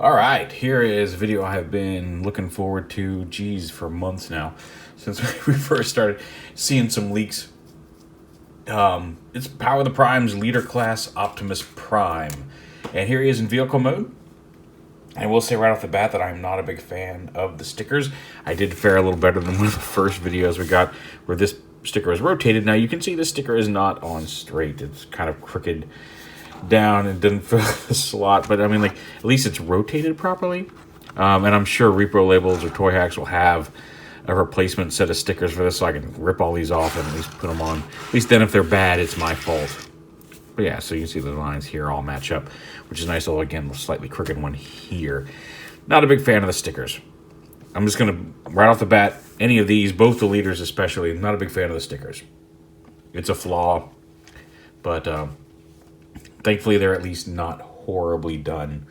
All right, here is a video I have been looking forward to, geez, for months now, since we first started seeing some leaks. It's Power of the Prime's Leader Class Optimus Prime. And here he is in vehicle mode. I will say right off the bat that I'm not a big fan of the stickers. I did fare a little better than one of the first videos we got where this sticker is rotated. Now you can see the sticker is not on straight. It's kind of crooked down and doesn't fill the slot, but I mean, like, at least it's rotated properly. And I'm sure Repro Labels or Toy Hacks will have a replacement set of stickers for this, so I can rip all these off and at least put them on. At least then if they're bad, it's my fault. But yeah, so you can see the lines here all match up, which is nice. Although again, the slightly crooked one here. Not a big fan of the stickers. I'm just gonna, right off the bat, any of these, both the leaders especially, not a big fan of the stickers. It's a flaw, but thankfully, they're at least not horribly done.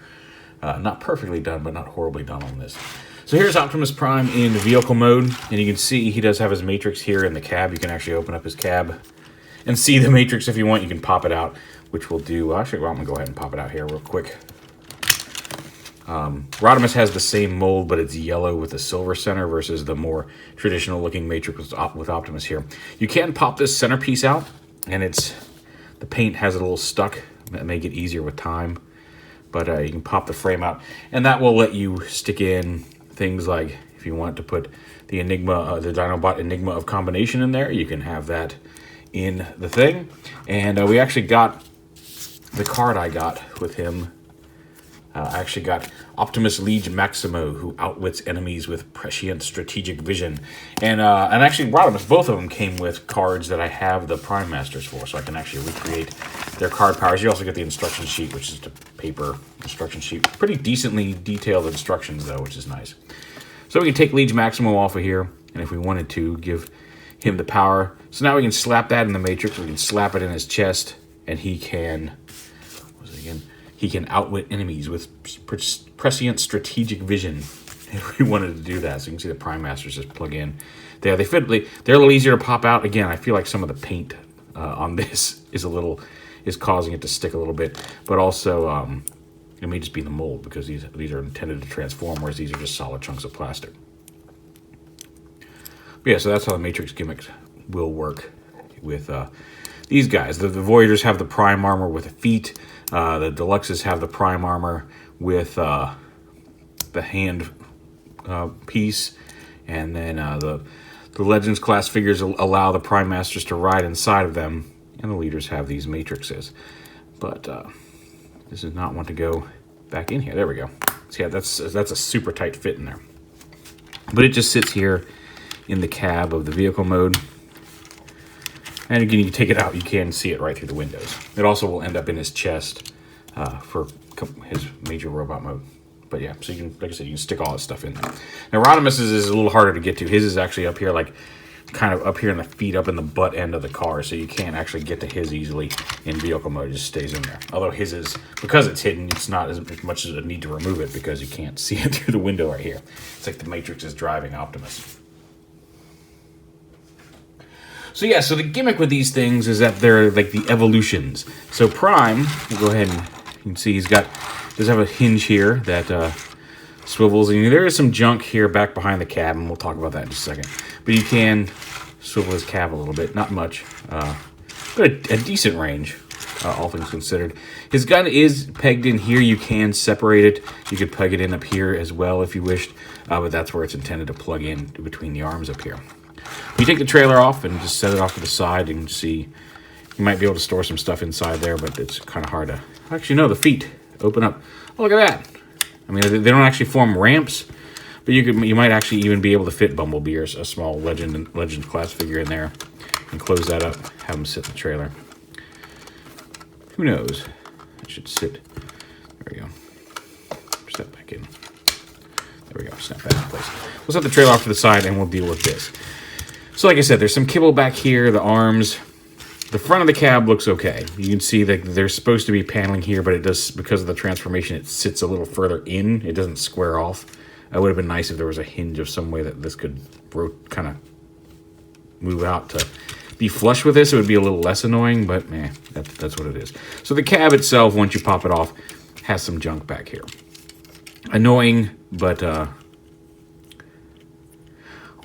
Not perfectly done, but not horribly done on this. So here's Optimus Prime in vehicle mode. And you can see he does have his matrix here in the cab. You can actually open up his cab and see the matrix if you want. You can pop it out, which we'll do. Actually, well, I'm going to go ahead and pop it out here real quick. Rodimus has the same mold, but it's yellow with a silver center versus the more traditional looking matrix with Optimus here. You can pop this centerpiece out, and the paint has it a little stuck. That may get easier with time, but you can pop the frame out, and that will let you stick in things like if you want to put the Enigma, the Dinobot Enigma of Combination in there, you can have that in the thing. And we actually got the card I got with him. I actually got Optimus Liege Maximo, who outwits enemies with prescient strategic vision. And actually, Rodimus, both of them came with cards that I have the Prime Masters for, so I can actually recreate their card powers. You also get the instruction sheet, which is the paper instruction sheet. Pretty decently detailed instructions, though, which is nice. So we can take Liege Maximo off of here, and if we wanted to, give him the power. So now we can slap that in the Matrix. We can slap it in his chest, and he can... What was it again? He can outwit enemies with prescient strategic vision if we wanted to do that. So you can see the Prime Masters just plug in. They're a little easier to pop out. Again, I feel like some of the paint on this is causing it to stick a little bit. But also, it may just be the mold because these are intended to transform, whereas these are just solid chunks of plastic. But yeah, so that's how the Matrix gimmicks will work with these guys. The Voyagers have the Prime armor with the feet. The Deluxes have the Prime armor with the hand piece, and then the Legends class figures allow the Prime Masters to ride inside of them, and the leaders have these matrices. But this is not one to go back in here. There we go. So yeah, that's a super tight fit in there. But it just sits here in the cab of the vehicle mode. And again, you can take it out. You can see it right through the windows. It also will end up in his chest for his major robot mode. But yeah, so you can, like I said, you can stick all this stuff in there. Now, Rodimus is a little harder to get to. His is actually up here, like kind of up here in the feet, up in the butt end of the car. So you can't actually get to his easily in vehicle mode. It just stays in there. Although his is, because it's hidden, it's not as much as a need to remove it because you can't see it through the window right here. It's like the Matrix is driving Optimus. So yeah, so the gimmick with these things is that they're like the evolutions. So Prime, we'll go ahead and you can see does have a hinge here that swivels. And there is some junk here back behind the cab, and we'll talk about that in just a second. But you can swivel his cab a little bit, not much, but a decent range, all things considered. His gun is pegged in here. You can separate it. You could peg it in up here as well if you wished, but that's where it's intended to plug in between the arms up here. You take the trailer off and just set it off to the side. You can see you might be able to store some stuff inside there, but it's kind of hard to... Actually, no, the feet open up. Oh, look at that. I mean, they don't actually form ramps, but you might actually even be able to fit Bumblebee or a small Legend class figure in there and close that up, have them sit in the trailer. Who knows? It should sit. There we go. Step back in. There we go. Snap that in place. We'll set the trailer off to the side, and we'll deal with this. So like I said, there's some kibble back here, the arms. The front of the cab looks okay. You can see that there's supposed to be paneling here, but it does, because of the transformation, it sits a little further in. It doesn't square off. It would have been nice if there was a hinge of some way that this could kind of move out to be flush with this. It would be a little less annoying, but that's what it is. So the cab itself, once you pop it off, has some junk back here. annoying, but like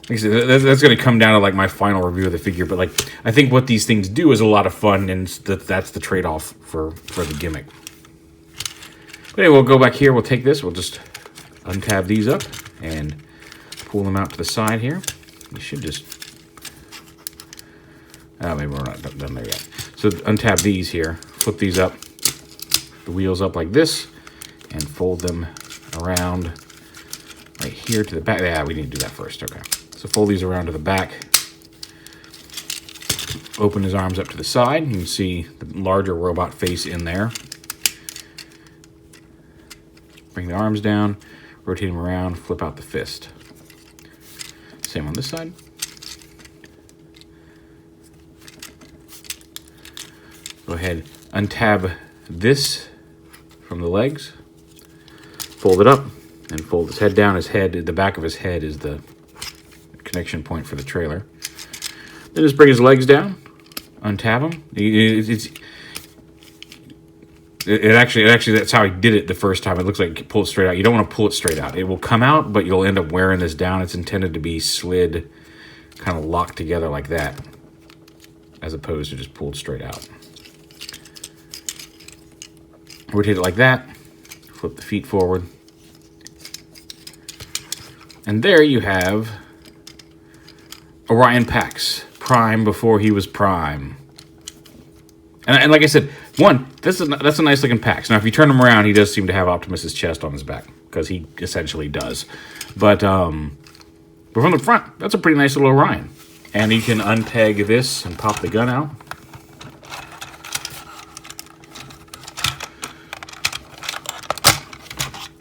I said, that's going to come down to like my final review of the figure. But like, I think what these things do is a lot of fun, and that's the trade-off for the gimmick. But anyway, we'll go back here. We'll take this. We'll just untab these up and pull them out to the side here. You should just... Oh, maybe we're not done there yet. So untab these here. Flip these up. The wheels up like this. And fold them around right here to the back. Yeah, we need to do that first. Okay. So fold these around to the back. Open his arms up to the side. You can see the larger robot face in there. Bring the arms down. Rotate them around. Flip out the fist. Same on this side. Go ahead, untab this from the legs. Fold it up and fold his head down. His head, the back of his head is the connection point for the trailer. Then just bring his legs down, untab him. It actually that's how I did it the first time. It looks like you pull it straight out. You don't want to pull it straight out. It will come out, but you'll end up wearing this down. It's intended to be slid, kind of locked together like that, as opposed to just pulled straight out. Rotate it like that. Flip the feet forward. And there you have Orion Pax, Prime before he was Prime. And like I said, that's a nice looking Pax. Now, if you turn him around, he does seem to have Optimus's chest on his back, because he essentially does. But from the front, that's a pretty nice little Orion. And you can unpeg this and pop the gun out.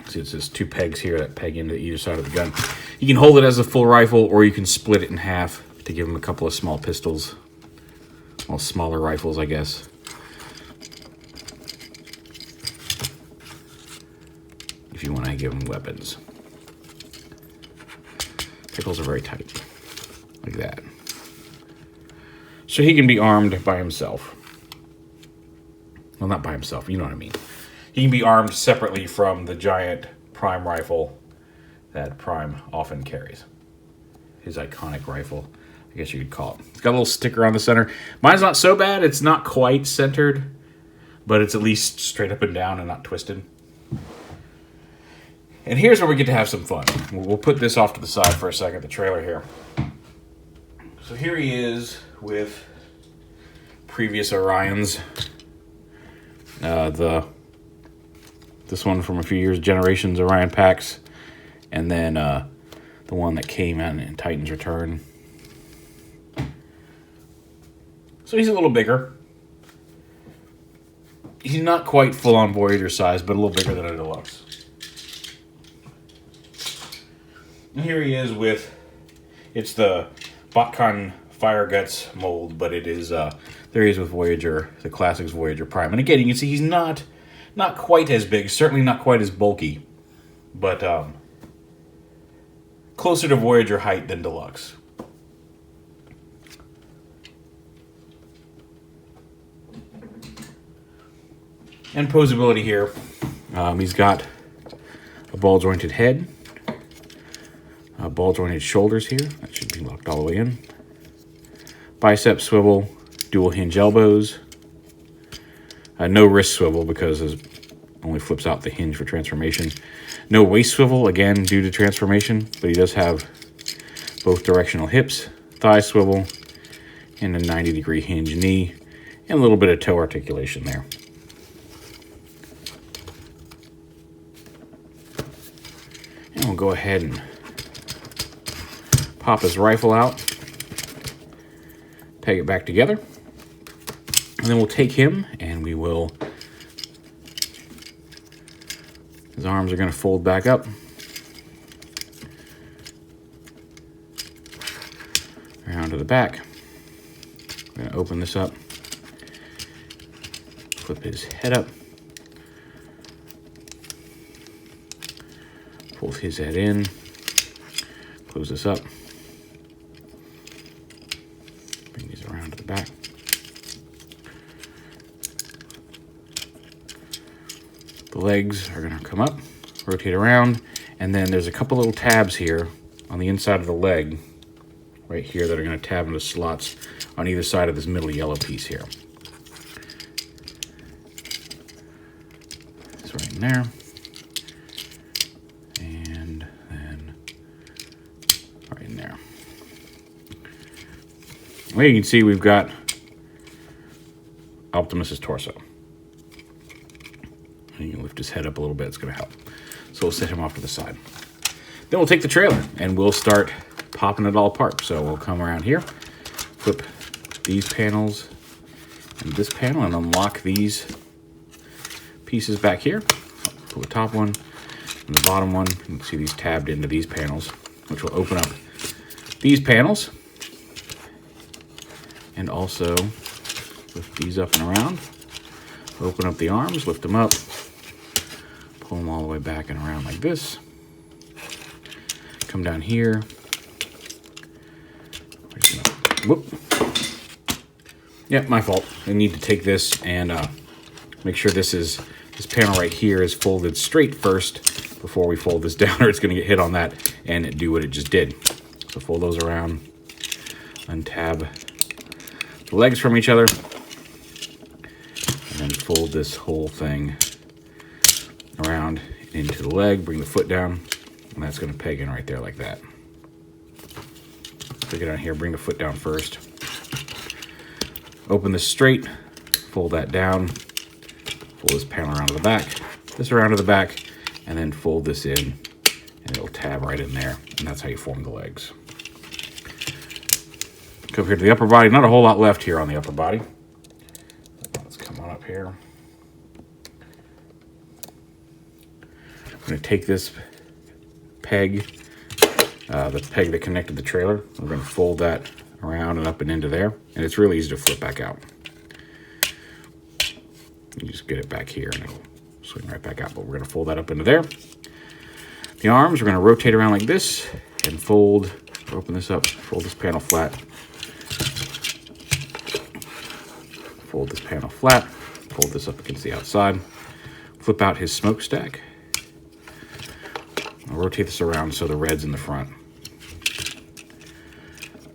See, it's just two pegs here that peg into either side of the gun. You can hold it as a full rifle, or you can split it in half to give him a couple of small pistols. Well, smaller rifles, I guess. If you want to give him weapons. Pistols are very tight. Like that. So he can be armed by himself. Well, not by himself, you know what I mean. He can be armed separately from the giant Prime rifle that Prime often carries. His iconic rifle, I guess you could call it. It's got a little sticker on the center. Mine's not so bad. It's not quite centered, but it's at least straight up and down and not twisted. And here's where we get to have some fun. We'll put this off to the side for a second, the trailer here. So here he is with previous Orions. This one from a few years, Generations Orion Pax, and then the one that came out in Titan's Return. So he's a little bigger. He's not quite full-on Voyager size, but a little bigger than a Deluxe. And here he is with, it's the Botcon Fire Guts mold, but it is, there he is with Voyager, the Classics Voyager Prime. And again, you can see he's not quite as big, certainly not quite as bulky, but closer to Voyager height than Deluxe. And Poseability here. He's got a ball-jointed head, ball-jointed shoulders here. That should be locked all the way in. Bicep swivel, dual hinge elbows. No wrist swivel because it only flips out the hinge for transformation. No waist swivel, again, due to transformation, but he does have both directional hips, thigh swivel, and a 90-degree hinge knee, and a little bit of toe articulation there. And we'll go ahead and pop his rifle out, peg it back together, and then we'll take him and we will, his arms are going to fold back up, around to the back. We're going to open this up, flip his head up, pull his head in, close this up, bring these around to the back. The legs are going to come up, rotate around, and then there's a couple little tabs here on the inside of the leg, right here, that are going to tab into slots on either side of this middle yellow piece here. It's right in there. And then right in there. Well, you can see we've got Optimus's torso. And you can lift his head up a little bit, it's going to help. So we'll set him off to the side. Then we'll take the trailer and we'll start popping it all apart. So we'll come around here, flip these panels and this panel, and unlock these pieces back here. Pull the top one and the bottom one. You can see these tabbed into these panels, which will open up these panels. And also lift these up and around. Open up the arms, lift them up, pull them all the way back and around like this. Come down here. Whoop. Yep, my fault. I need to take this and make sure this panel right here is folded straight first before we fold this down, or it's going to get hit on that and do what it just did. So fold those around, untab the legs from each other, and then fold this whole thing around into the leg, bring the foot down, and that's going to peg in right there like that. Take it down here, bring the foot down first. Open this straight, fold that down, fold this panel around to the back, this around to the back, and then fold this in, and it'll tab right in there, and that's how you form the legs. Come here to the upper body. Not a whole lot left here on the upper body. Let's come on up here. I'm going to take this peg, the peg that connected the trailer. We're going to fold that around and up and into there. And it's really easy to flip back out. You just get it back here and it'll swing right back out. But we're going to fold that up into there. The arms, we're going to rotate around like this and fold, open this up, fold this panel flat. Fold this panel flat, fold this up against the outside, flip out his smokestack. I'll rotate this around so the red's in the front.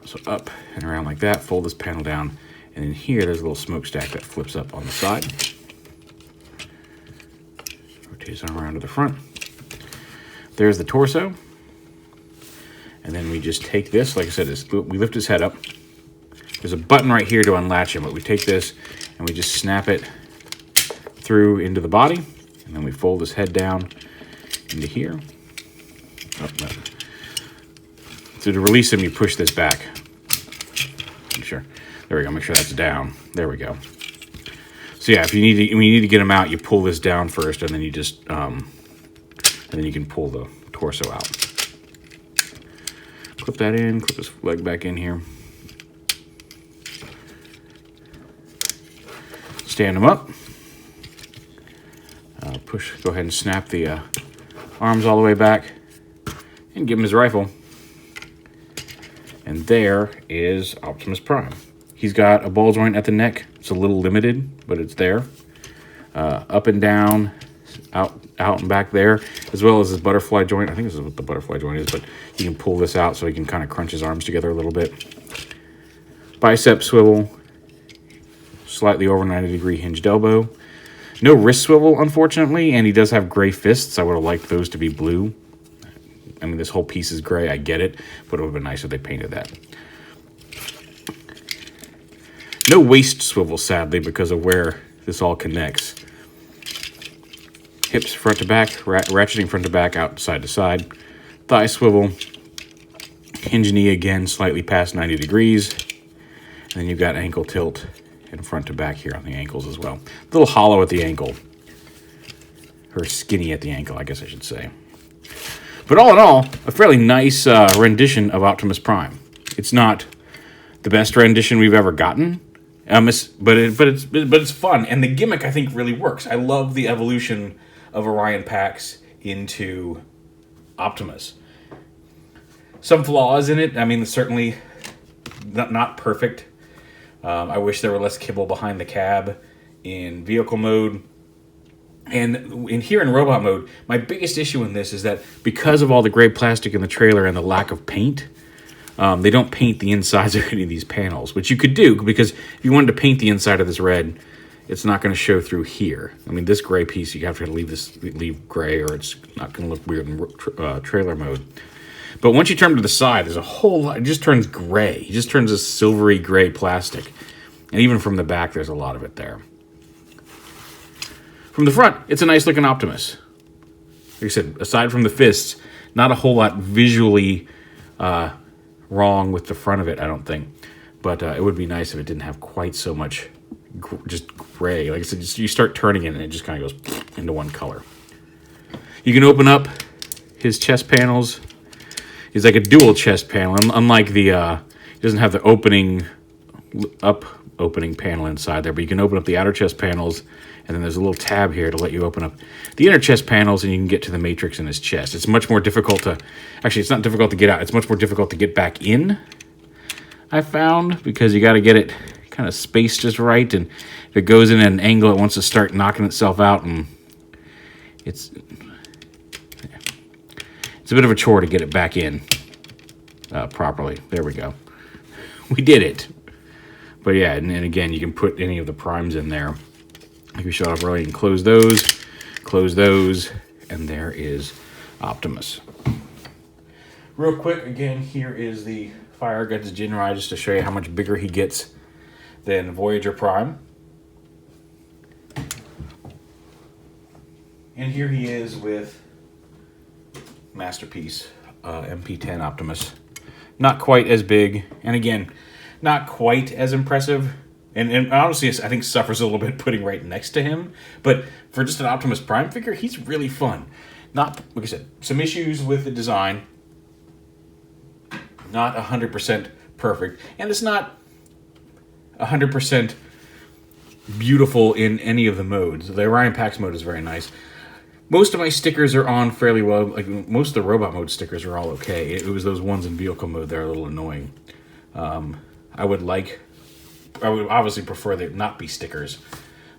So up and around like that, fold this panel down, and in here there's a little smokestack that flips up on the side. Rotate it around to the front. There's the torso. And then we just take this, like I said, we lift his head up. There's a button right here to unlatch him, but we take this and we just snap it through into the body, and then we fold his head down into here. Oh, no. So to release him, you push this back. Sure. There we go. Make sure that's down. There we go. So yeah, when you need to get him out, you pull this down first, and then you just and then you can pull the torso out. Clip that in. Clip his leg back in here. Stand him up. Go ahead and snap the arms all the way back and give him his rifle. And there is Optimus Prime. He's got a ball joint at the neck. It's a little limited, but it's there. Up and down, out and back there, as well as his butterfly joint. I think this is what the butterfly joint is, but you can pull this out so he can kind of crunch his arms together a little bit. Bicep swivel. Slightly over 90-degree hinged elbow. No wrist swivel, unfortunately, and he does have gray fists. I would have liked those to be blue. I mean, this whole piece is gray, I get it, but it would have been nice if they painted that. No waist swivel, sadly, because of where this all connects. Hips front to back, ratcheting front to back, out side to side. Thigh swivel. Hinge knee again, slightly past 90 degrees. And then you've got ankle tilt and front to back here on the ankles as well. A little hollow at the ankle. Or skinny at the ankle, I guess I should say. But all in all, a fairly nice rendition of Optimus Prime. It's not the best rendition we've ever gotten, but it's fun, and the gimmick I think really works. I love the evolution of Orion Pax into Optimus. Some flaws in it. I mean, certainly not perfect. I wish there were less kibble behind the cab in vehicle mode. And in here in robot mode, my biggest issue in this is that because of all the gray plastic in the trailer and the lack of paint, they don't paint the insides of any of these panels, which you could do, because if you wanted to paint the inside of this red, it's not going to show through here. I mean, this gray piece, you have to leave gray, or it's not going to look weird in trailer mode. But once you turn to the side, there's a whole lot. It just turns gray. It just turns this silvery gray plastic. And even from the back, there's a lot of it there. From the front, it's a nice looking Optimus. Like I said, aside from the fists, not a whole lot visually wrong with the front of it, I don't think. But it would be nice if it didn't have quite so much just gray. Like I said, you start turning it and it just kind of goes into one color. You can open up his chest panels. He's like a dual chest panel, unlike the, he doesn't have the opening panel inside there, but you can open up the outer chest panels, and then there's a little tab here to let you open up the inner chest panels, and you can get to the matrix in his chest. It's much more difficult to, actually it's not difficult to get out, it's much more difficult to get back in, I found, because you got to get it kind of spaced just right, and if it goes in at an angle, it wants to start knocking itself out, and it's a bit of a chore to get it back in properly. There we go. We did it. But yeah, and again, you can put any of the primes in there. Like we showed off earlier, you can close those, and there is Optimus. Real quick, again, here is the Fire Guts Jinrai, just to show you how much bigger he gets than Voyager Prime. And here he is with Masterpiece MP10 Optimus. Not quite as big, and again, not quite as impressive, and honestly, I think suffers a little bit putting right next to him, but for just an Optimus Prime figure, he's really fun. Not, like I said, some issues with the design, not 100% perfect, and it's not 100% beautiful in any of the modes. The Orion Pax mode is very nice. Most of my stickers are on fairly well. Like most of the robot mode stickers are all okay. It was those ones in vehicle mode that are a little annoying. I would obviously prefer they not be stickers,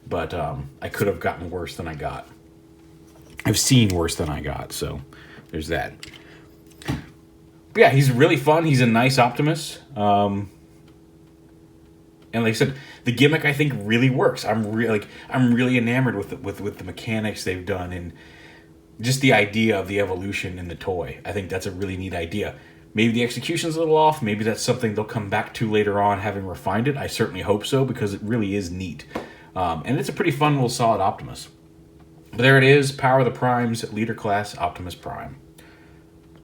but I could have gotten worse than I got. I've seen worse than I got, so there's that. But yeah, he's really fun. He's a nice Optimus. And like I said, the gimmick I think really works. I'm really enamored with the mechanics they've done, and just the idea of the evolution in the toy. I think that's a really neat idea. Maybe the execution's a little off. Maybe that's something they'll come back to later on, having refined it. I certainly hope so, because it really is neat. And it's a pretty fun little solid Optimus. But there it is, Power of the Primes, Leader Class Optimus Prime.